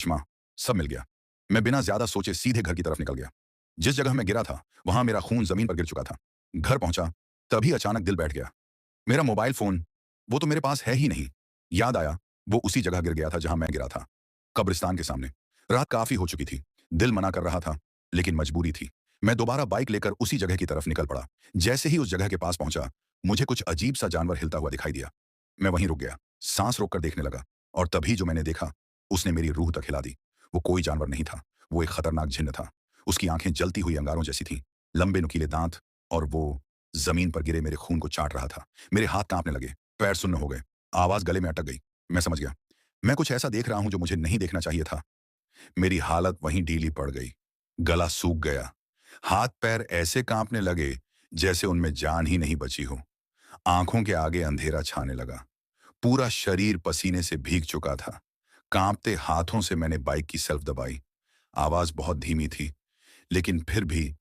चश्मा, सब मिल गया। मैं बिना ज्यादा सोचे सीधे घर की तरफ निकल गया। जिस जगह मैं गिरा था, वहां मेरा खून जमीन पर गिर चुका था। घर पहुंचा, तभी अचानक दिल बैठ गया। मेरा मोबाइल फोन, वो तो मेरे पास है ही नहीं। याद आया, वो उसी जगह गिर गया था जहां मैं गिरा था, कब्रिस्तान के सामने। रात काफी हो चुकी थी। दिल मना कर रहा था, लेकिन मजबूरी थी। मैं दोबारा बाइक लेकर उसी जगह की तरफ निकल पड़ा। जैसे ही उस जगह के पास पहुंचा, मुझे कुछ अजीब सा जानवर हिलता हुआ दिखाई दिया। मैं वहीं रुक गया, सांस रोककर देखने लगा, और तभी जो मैंने देखा, उसने मेरी रूह तक हिला दी। वो कोई जानवर नहीं था, वो एक खतरनाक जिन्न था। उसकी आंखें जलती हुई अंगारों जैसी थीं, लंबे नुकीले दांत, और वो जमीन पर गिरे मेरे खून को चाट रहा था। मेरे हाथ कांपने लगे, पैर सुन्न हो गए, आवाज गले में अटक गई। मैं समझ गया, मैं कुछ ऐसा देख रहा हूं जो मुझे नहीं देखना चाहिए था। मेरी हालत वहीं ढीली पड़ गई, गला सूख गया, हाथ पैर ऐसे कांपने लगे जैसे उनमें जान ही नहीं बची हो। आंखों के आगे अंधेरा छाने लगा, पूरा शरीर पसीने से भीग चुका था। कांपते हाथों से मैंने बाइक की सेल्फ दबाई। आवाज बहुत धीमी थी, लेकिन फिर भी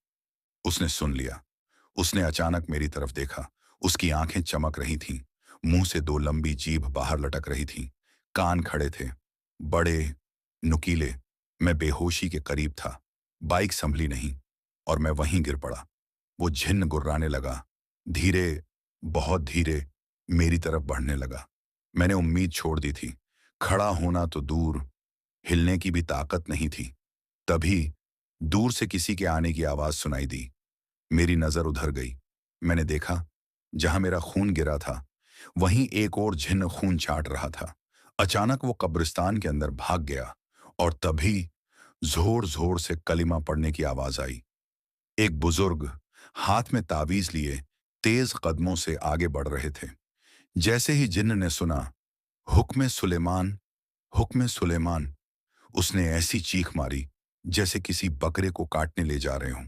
उसने सुन लिया। उसने अचानक मेरी तरफ देखा। उसकी आंखें चमक रही थीं, मुंह से दो लंबी जीभ बाहर लटक रही थीं, कान खड़े थे, बड़े, नुकीले। मैं बेहोशी के करीब था, बाइक संभली नहीं, और मैं वहीं गिर पड़ा। वो झिन्न गुर्राने लगा, धीरे, बहुत धीरे मेरी तरफ बढ़ने लगा। मैंने उम्मीद छोड़ दी थी, खड़ा होना तो दूर, हिलने की भी ताकत नहीं थी। तभी दूर से किसी के आने की आवाज सुनाई दी। मेरी नजर उधर गई। मैंने देखा, जहां मेरा खून गिरा था, वहीं एक और जिन्न खून चाट रहा था। अचानक वो कब्रिस्तान के अंदर भाग गया, और तभी जोर जोर से कलिमा पढ़ने की आवाज आई। एक बुजुर्ग हाथ में तावीज लिए तेज कदमों से आगे बढ़ रहे थे। जैसे ही जिन्न ने सुना, हुक्म सुलेमान, हुक्म सुलेमान, उसने ऐसी चीख मारी जैसे किसी बकरे को काटने ले जा रहे हों।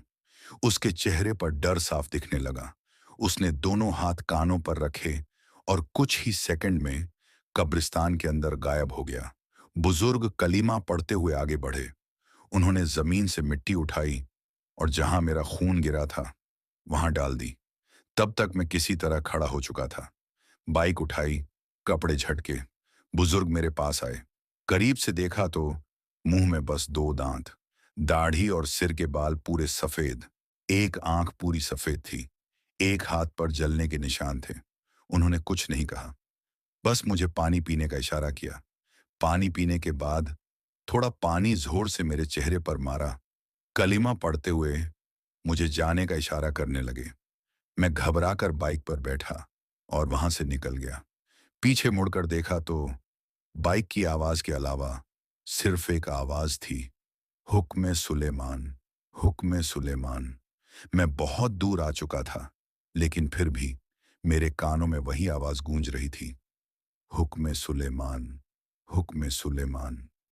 उसके चेहरे पर डर साफ दिखने लगा। उसने दोनों हाथ कानों पर रखे, और कुछ ही सेकंड में कब्रिस्तान के अंदर गायब हो गया। बुजुर्ग कलीमा पढ़ते हुए आगे बढ़े। उन्होंने जमीन से मिट्टी उठाई, और जहां मेरा खून गिरा था, वहां डाल दी। तब तक मैं किसी तरह खड़ा हो चुका था। बाइक उठाई, कपड़े झटके, बुजुर्ग मेरे पास आए। करीब से देखा तो मुंह में बस दो दांत, दाढ़ी और सिर के बाल पूरे सफेद। एक आंख पूरी सफेद थी, एक हाथ पर जलने के निशान थे। उन्होंने कुछ नहीं कहा, बस मुझे पानी पीने का इशारा किया। पानी पीने के बाद थोड़ा पानी जोर से मेरे चेहरे पर मारा। कलीमा पढ़ते हुए मुझे जाने का इशारा करने लगे। मैं घबराकर बाइक पर बैठा और वहां से निकल गया। पीछे मुड़कर देखा तो बाइक की आवाज के अलावा सिर्फ एक आवाज थी, हुक्म सुलेमान, हुक्म सुलेमान। मैं बहुत दूर आ चुका था, लेकिन फिर भी मेरे कानों में वही आवाज गूंज रही थी, हुक्म सुलेमान, हुक्म सुलेमान।